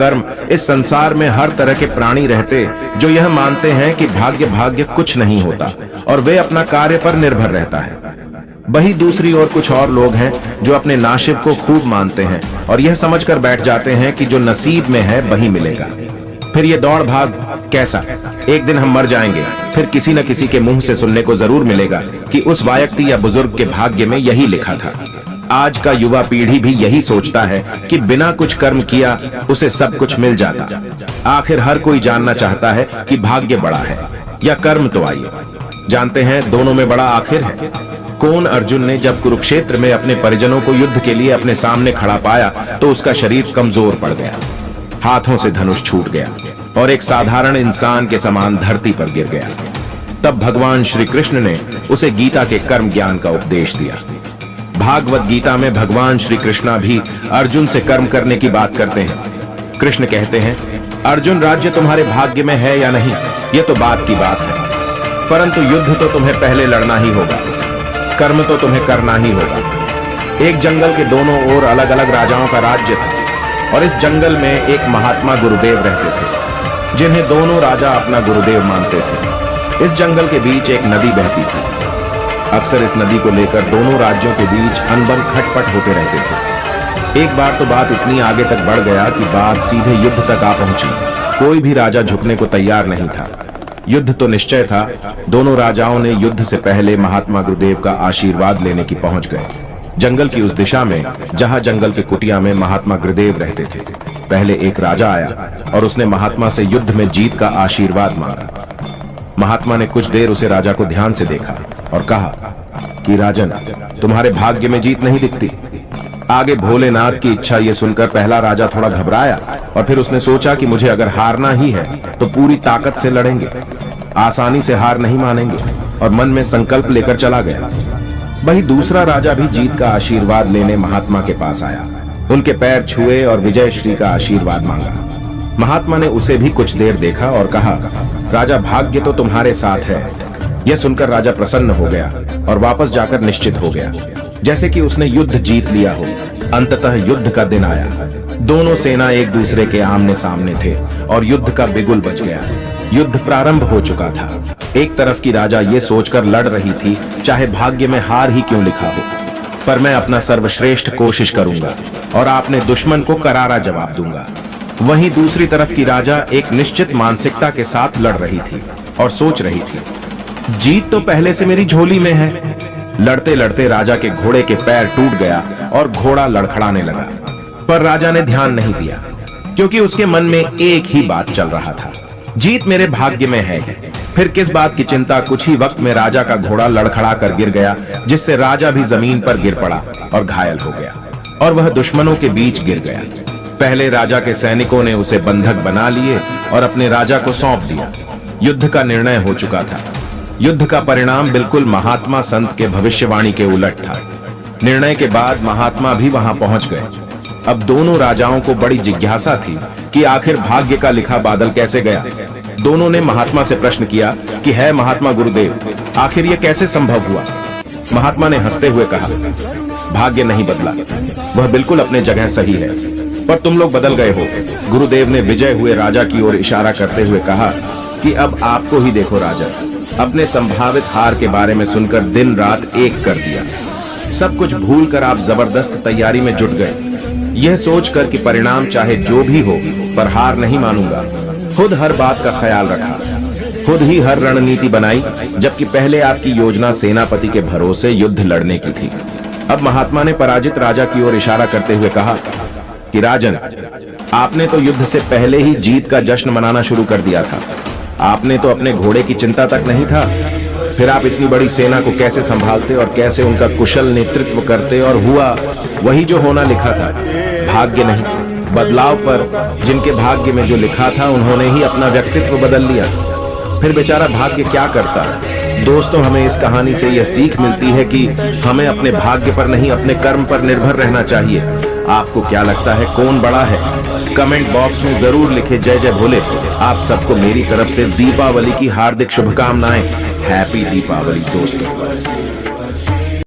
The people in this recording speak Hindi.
कर्म इस संसार में हर तरह के प्राणी रहते जो यह मानते हैं कि भाग्य कुछ नहीं होता और वे अपना कार्य पर निर्भर रहता है। वही दूसरी ओर कुछ और लोग हैं जो अपने नाशिब को खूब मानते हैं और यह समझकर बैठ जाते हैं कि जो नसीब में है वही मिलेगा। फिर ये दौड़ भाग कैसा? एक दिन हम मर जाएंगे, फिर किसी न किसी के मुंह से सुनने को जरूर मिलेगा कि उस व्यक्ति या बुजुर्ग के भाग्य में यही लिखा था। आज का युवा पीढ़ी भी यही सोचता है कि बिना कुछ कर्म किया उसे सब कुछ मिल जाता। आखिर हर कोई जानना चाहता है कि भाग्य बड़ा है या कर्म। तो आइए जानते हैं दोनों में बड़ा आखिर है कौन। अर्जुन ने जब कुरुक्षेत्र में अपने परिजनों को युद्ध के लिए अपने सामने खड़ा पाया तो उसका शरीर कमजोर पड़ गया, हाथों से धनुष छूट गया और एक साधारण इंसान के समान धरती पर गिर गया। तब भगवान श्री कृष्ण ने उसे गीता के कर्म ज्ञान का उपदेश दिया। भागवत गीता में भगवान श्री कृष्णा भी अर्जुन से कर्म करने की बात करते हैं। कृष्ण कहते हैं, अर्जुन राज्य तुम्हारे भाग्य में है या नहीं ये तो बात की बात है, परंतु युद्ध तो तुम्हें पहले लड़ना ही होगा, कर्म तो तुम्हें करना ही होगा। एक जंगल के दोनों ओर अलग अलग राजाओं का राज्य था और इस जंगल में एक महात्मा गुरुदेव रहते थे जिन्हें दोनों राजा अपना गुरुदेव मानते थे। इस जंगल के बीच एक नदी बहती थी। अक्सर इस नदी को लेकर दोनों राज्यों के बीच अनबन खटपट होते रहते थे। एक बार तो बात इतनी आगे तक बढ़ गया कि बात सीधे युद्ध तक आ पहुंची। कोई भी राजा झुकने को तैयार नहीं था। युद्ध तो निश्चय था। दोनों राजाओं ने युद्ध से पहले महात्मा गुरुदेव का आशीर्वाद लेने की पहुंच गए। जंगल की उस दिशा में जहां जंगल के कुटिया में महात्मा गुरुदेव रहते थे, पहले एक राजा आया और उसने महात्मा से युद्ध में जीत का आशीर्वाद मांगा। महात्मा ने कुछ देर उसे राजा को ध्यान से देखा और कहा कि राजन, तुम्हारे भाग्य में जीत नहीं दिखती। आगे भोलेनाथ की इच्छा ये सुनकर पहला राजा थोड़ा घबराया और फिर उसने सोचा कि मुझे अगर हारना ही है तो पूरी ताकत से लड़ेंगे, आसानी से हार नहीं मानेंगे, और मन में संकल्प लेकर चला गया। वही दूसरा राजा भी जीत का आशीर्वाद लेने महात्मा के पास आया। उनके पैर छुए और विजय श्री का आशीर्वाद मांगा। महात्मा ने उसे भी कुछ देर देखा और कहा, राजा भाग्य तो तुम्हारे साथ है। यह सुनकर राजा प्रसन्न हो गया और वापस जाकर निश्चित हो गया जैसे कि उसने युद्ध जीत लिया हो। अंततः युद्ध का दिन आया। दोनों सेना एक दूसरे के आमने सामने थे और युद्ध का बिगुल बज गया। युद्ध प्रारंभ हो चुका था। एक तरफ की राजा ये सोचकर लड़ रही थी, चाहे भाग्य में हार ही क्यों लिखा हो, पर मैं अपना सर्वश्रेष्ठ कोशिश करूंगा और आपने दुश्मन को करारा जवाब दूंगा। वहीं दूसरी तरफ की राजा एक निश्चित मानसिकता के साथ लड़ रही थी और सोच रही थी, जीत तो पहले से मेरी झोली में है। लड़ते लड़ते राजा के घोड़े के पैर टूट गया और घोड़ा लड़खड़ाने लगा, पर राजा ने ध्यान नहीं दिया क्योंकि उसके मन में एक ही बात चल रहा था, जीत मेरे भाग्य में है। फिर किस बात की चिंता। कुछ ही वक्त में राजा का घोड़ा लड़खड़ा कर गिर गया, जिससे राजा भी जमीन पर गिर पड़ा और घायल हो गया और वह दुश्मनों के बीच गिर गया। पहले राजा के सैनिकों ने उसे बंधक बना लिए और अपने राजा को सौंप दिया। युद्ध का निर्णय हो चुका था। युद्ध का परिणाम बिल्कुल महात्मा संत के भविष्यवाणी के उलट था। निर्णय के बाद महात्मा भी वहां पहुंच गए। अब दोनों राजाओं को बड़ी जिज्ञासा थी कि आखिर भाग्य का लिखा बादल कैसे गया। दोनों ने महात्मा से प्रश्न किया कि है महात्मा गुरुदेव, आखिर ये कैसे संभव हुआ। महात्मा ने हंसते हुए कहा, भाग्य नहीं बदला, वह बिल्कुल अपने जगह सही है, पर तुम लोग बदल गए हो। गुरुदेव ने विजय हुए राजा की ओर इशारा करते हुए कहा कि अब आपको ही देखो राजन। अपने संभावित हार के बारे में सुनकर दिन रात एक कर दिया। सब कुछ भूलकर आप जबरदस्त तैयारी में जुट गए, यह सोचकर कि परिणाम चाहे जो भी हो पर हार नहीं मानूंगा। खुद हर बात का ख्याल रखा, खुद ही हर रणनीति बनाई, जबकि पहले आपकी योजना सेनापति के भरोसे युद्ध लड़ने की थी। अब महात्मा ने पराजित राजा की ओर इशारा करते हुए कहा कि राजन, आपने तो युद्ध से पहले ही जीत का जश्न मनाना शुरू कर दिया था। आपने तो अपने घोड़े की चिंता तक नहीं था, फिर आप इतनी बड़ी सेना को कैसे संभालते और कैसे उनका कुशल नेतृत्व करते। और हुआ वही जो होना लिखा था, भाग्य नहीं, बदलाव। पर जिनके भाग्य में जो लिखा था उन्होंने ही अपना व्यक्तित्व बदल लिया। फिर बेचारा भाग्य क्या करता। दोस्तों, हमें इस कहानी से यह सीख मिलती है कि हमें अपने भाग्य पर नहीं अपने कर्म पर निर्भर रहना चाहिए। आपको क्या लगता है कौन बड़ा है? कमेंट बॉक्स में जरूर लिखे जय जय भोले। आप सबको मेरी तरफ से दीपावली की हार्दिक शुभकामनाएं। हैप्पी दीपावली दोस्तों।